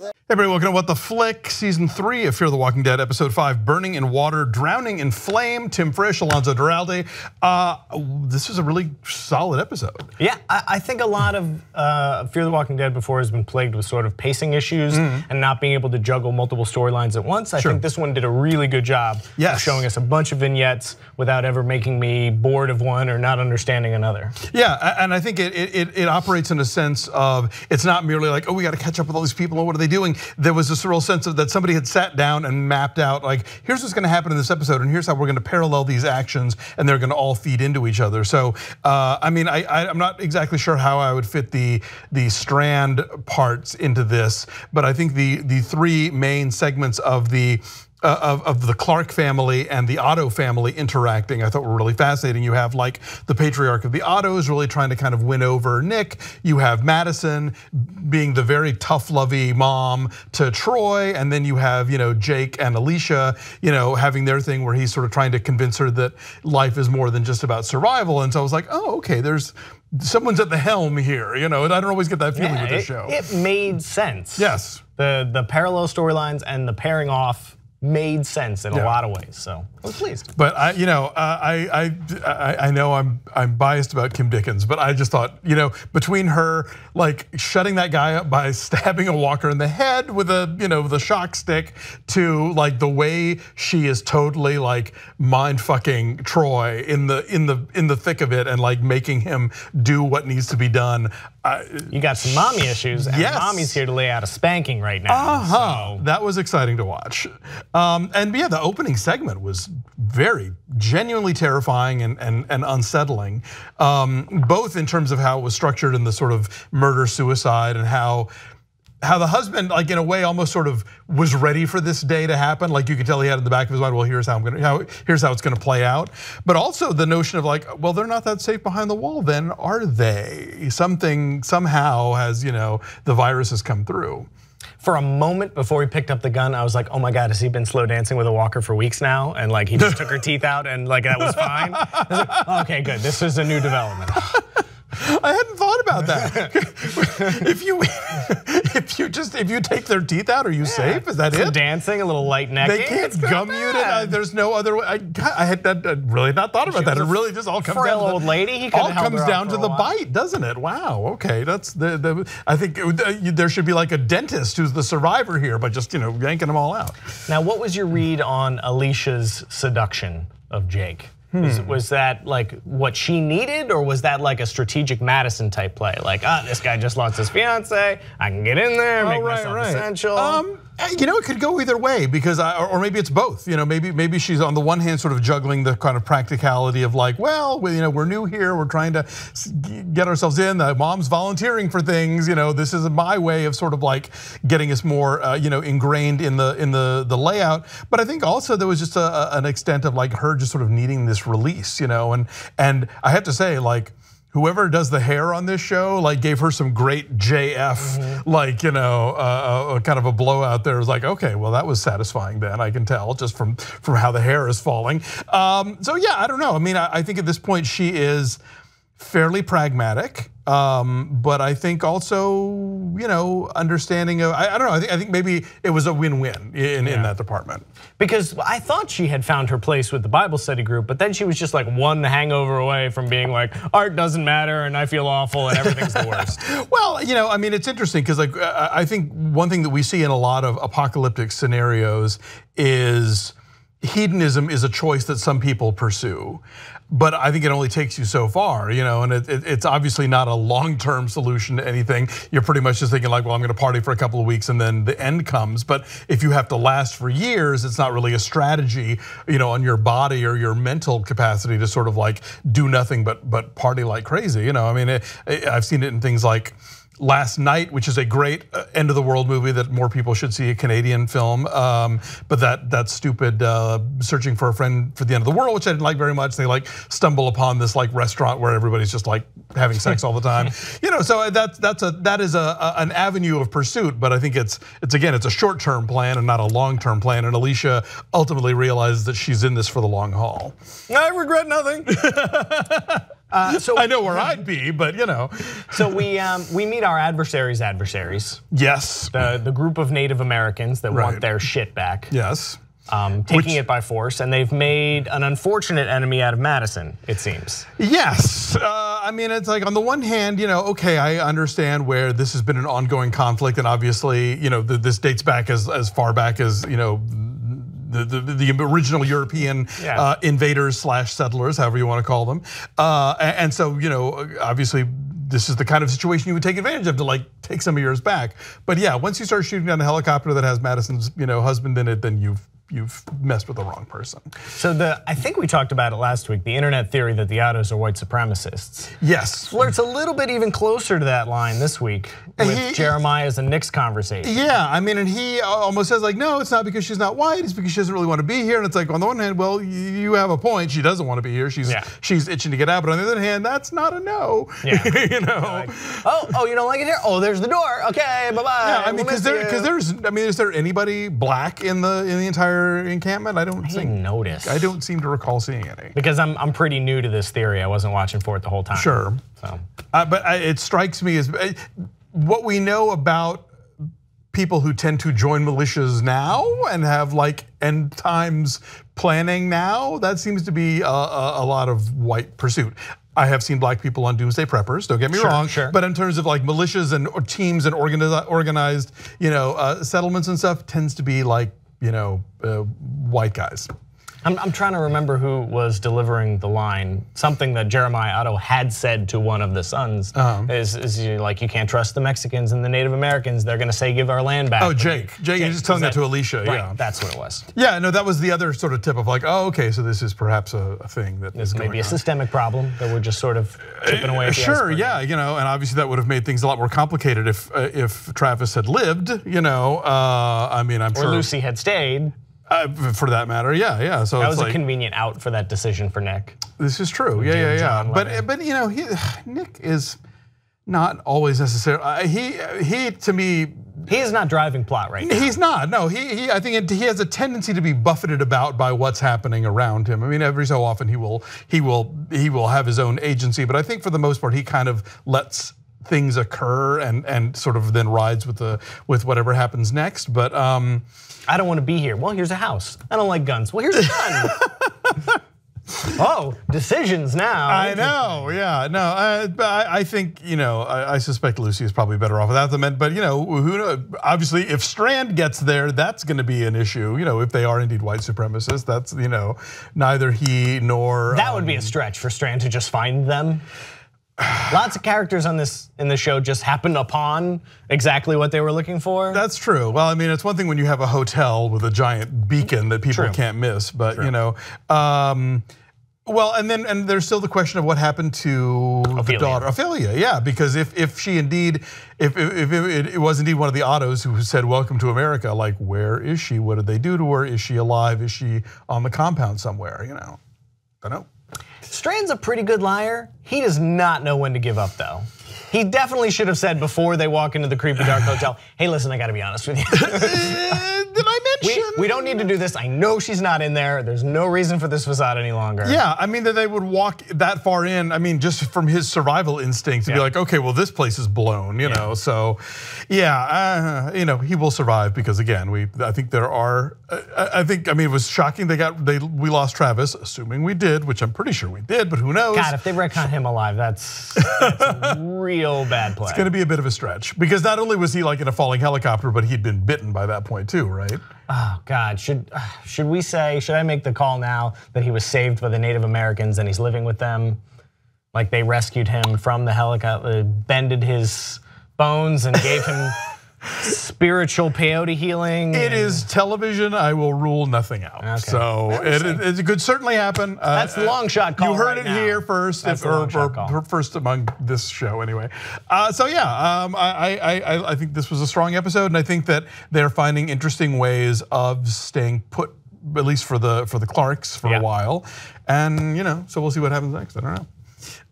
Hey everybody, welcome to What the Flick, Season 3 of Fear the Walking Dead, Episode 5, Burning in Water, Drowning in Flame. Tim Frisch, Alonso Duralde. This is a really solid episode. Yeah, I think a lot of Fear the Walking Dead before has been plagued with sort of pacing issues and not being able to juggle multiple storylines at once. I think this one did a really good job of showing us a bunch of vignettes without ever making me bored of one or not understanding another. Yeah, and I think it operates in a sense of, it's not merely like, oh, we got to catch up with all these people and what are they doing? There was this real sense of that somebody had sat down and mapped out like, here's what's gonna happen in this episode and here's how we're gonna parallel these actions and they're gonna all feed into each other. So, I mean, I'm not exactly sure how I would fit the Strand parts into this, but I think the three main segments of the Clark family and the Otto family interacting, I thought were really fascinating. You have like the patriarch of the Ottos really trying to kind of win over Nick. You have Madison being the very tough, lovey mom to Troy, and then you have Jake and Alicia, having their thing where he's sort of trying to convince her that life is more than just about survival. And so I was like, oh, okay, there's someone's at the helm here. I don't always get that feeling with this show. It made sense. Yes, the parallel storylines and the pairing off made sense in a lot of ways, so I was pleased. But I know I'm biased about Kim Dickens, but I just thought, between her like shutting that guy up by stabbing a walker in the head with the shock stick, to like the way she is totally like mind fucking Troy in the thick of it and like making him do what needs to be done. You got some mommy issues, and mommy's here to lay out a spanking right now. So. That was exciting to watch. And yeah, the opening segment was very genuinely terrifying and unsettling, both in terms of how it was structured in the sort of murder-suicide and how the husband, like in a way, almost sort of was ready for this day to happen. Like you could tell he had in the back of his mind, well, here's how it's gonna play out. But also the notion of like, well, they're not that safe behind the wall then, are they? Something somehow has, the virus has come through. For a moment before he picked up the gun, I was like, oh my God, has he been slow dancing with a walker for weeks now? And like he just took her teeth out and like that was fine. I was like, okay, good, this is a new development. I hadn't thought about that. if you take their teeth out, are you safe? Is that it? Dancing, a little light necking. They can't gum you it. There's no other way. I had really not thought about that. It really just all comes down to old lady. He all comes down to the bite, doesn't it? Wow. Okay, that's I think there should be like a dentist who's the survivor here, but just yanking them all out. Now, what was your read on Alicia's seduction of Jake? Was that like what she needed, or was that like a strategic Madison type play? Like, this guy just lost his fiance, I can get in there, make myself essential. It could go either way, because or maybe it's both. Maybe she's on the one hand sort of juggling the kind of practicality of like, well, we're new here, we're trying to get ourselves in. Mom's volunteering for things. This is my way of sort of like getting us more, ingrained in the layout. But I think also there was just an extent of like her just sort of needing this release, and I have to say, like, whoever does the hair on this show, like, gave her some great JF, like, kind of a blowout there. It was like, okay, well, that was satisfying then, I can tell, just from how the hair is falling. So yeah, I don't know. I mean, I think at this point she is fairly pragmatic, but I think also, understanding of, I don't know, I think maybe it was a win-win in that department. Because I thought she had found her place with the Bible study group, but then she was just like one hangover away from being like, art doesn't matter and I feel awful and everything's the worst. Well, I mean, it's interesting because like I think one thing that we see in a lot of apocalyptic scenarios is hedonism is a choice that some people pursue. But I think it only takes you so far, and it's obviously not a long-term solution to anything. You're pretty much just thinking like, well, I'm gonna party for a couple of weeks and then the end comes. But if you have to last for years, it's not really a strategy, on your body or your mental capacity to sort of like do nothing but party like crazy. I mean, I've seen it in things like Last Night, which is a great end of the world movie that more people should see, a Canadian film. But that stupid Searching for a Friend for the End of the World, which I didn't like very much. They like stumble upon this like restaurant where everybody's just like having sex all the time. So that is an avenue of pursuit. But I think it's a short-term plan and not a long-term plan. And Alicia ultimately realizes that she's in this for the long haul. I regret nothing. So I know where I'd be, but you know. So we meet our adversaries' adversaries. Yes. The group of Native Americans that want their shit back. Yes. Taking it by force, and they've made an unfortunate enemy out of Madison, it seems. Yes, I mean, it's like on the one hand, you know, okay, I understand where this has been an ongoing conflict, and obviously, you know, this dates back as far back as, you know, the original European invaders / settlers, however you want to call them, and so, you know, obviously, this is the kind of situation you would take advantage of to like take some of yours back. But yeah, once you start shooting down a helicopter that has Madison's, you know, husband in it, then you've messed with the wrong person. So I think we talked about it last week, the internet theory that the Ottos are white supremacists. Yes. Flirts a little bit even closer to that line this week with Jeremiah's and Nick's conversation. Yeah, I mean, and he almost says like, no, it's not because she's not white, it's because she doesn't really want to be here. And it's like, on the one hand, well, you have a point, she doesn't want to be here, she's itching to get out. But on the other hand, that's not a no, you know. Like, oh, you don't like it here? Oh, there's the door, okay, bye-bye. Yeah, I mean, because is there anybody black in the entire encampment? I didn't notice. I don't seem to recall seeing any. Because I'm pretty new to this theory. I wasn't watching for it the whole time. Sure. So, but it strikes me as what we know about people who tend to join militias now and have like end times planning now. That seems to be a lot of white pursuit. I have seen black people on doomsday preppers, don't get me wrong. But in terms of like militias and teams and organized, you know, settlements and stuff, tends to be like, you know, white guys. I'm trying to remember who was delivering the line. Something that Jeremiah Otto had said to one of the sons is like, you can't trust the Mexicans and the Native Americans. They're gonna say give our land back. Oh, Jake, you're just telling that to Alicia, right, that's what it was. Yeah, no, that was the other sort of tip of like, oh, okay, so this is perhaps a thing that is going on. Maybe a systemic problem that we're just sort of chipping away at the iceberg. Yeah, you know, and obviously that would have made things a lot more complicated if Travis had lived, you know. I mean, I'm sure. Or Lucy had stayed. For that matter, yeah. So that was a convenient out for that decision for Nick. This is true, yeah. But you know, Nick is not always necessarily. He to me. He is not driving plot right now. He's not. No, I think he has a tendency to be buffeted about by what's happening around him. I mean, every so often he will have his own agency, but I think for the most part he kind of lets things occur and sort of then rides with whatever happens next. But I don't want to be here. Well, here's a house. I don't like guns. Well, here's a gun. Oh, decisions now. I know, yeah, no, I think, you know, I suspect Lucy is probably better off without them. But you know, who knows? Obviously, if Strand gets there, that's going to be an issue. You know, if they are indeed white supremacists, that's, you know, neither he nor that would be a stretch for Strand to just find them. Lots of characters in this show just happened upon exactly what they were looking for. That's true. Well, I mean, it's one thing when you have a hotel with a giant beacon that people can't miss, but you know, well, and there's still the question of what happened to the daughter, Ophelia. Yeah, because if she indeed, if it was indeed one of the Ottos who said welcome to America, like where is she? What did they do to her? Is she alive? Is she on the compound somewhere? You know, I don't know. Strand's a pretty good liar. He does not know when to give up though. He definitely should have said before they walk into the creepy dark hotel, hey, listen, I gotta be honest with you. Did I mention? We don't need to do this. I know she's not in there. There's no reason for this facade any longer. Yeah, I mean that they would walk that far in. I mean, just from his survival instinct to be like, okay, well this place is blown, you know. So, yeah, you know, he will survive because again, I think there are. I mean, it was shocking we lost Travis, assuming we did, which I'm pretty sure we did, but who knows? God, if they retcon him alive, that's real bad play. It's going to be a bit of a stretch because not only was he like in a falling helicopter, but he'd been bitten by that point too, right? Oh God, should I make the call now that he was saved by the Native Americans and he's living with them? Like they rescued him from the helicopter, bended his bones and gave him spiritual peyote healing. It is television. I will rule nothing out. Okay. So it could certainly happen. That's the long shot call. You heard it here first, or first among this show anyway. So yeah, I think this was a strong episode, and I think that they're finding interesting ways of staying put, at least for the Clarks for a while, and you know, so we'll see what happens next. I don't know.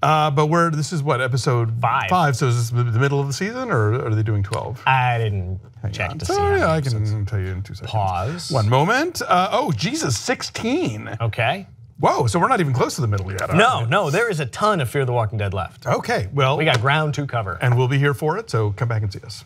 But this is what, episode 5? So is this the middle of the season, or are they doing 12? I didn't check to see. Yeah, I can tell you in 2 seconds. Pause. One moment. Oh, Jesus, 16. Okay. Whoa, so we're not even close to the middle yet. No, there is a ton of Fear the Walking Dead left. Okay, well. We got ground to cover. And we'll be here for it, so come back and see us.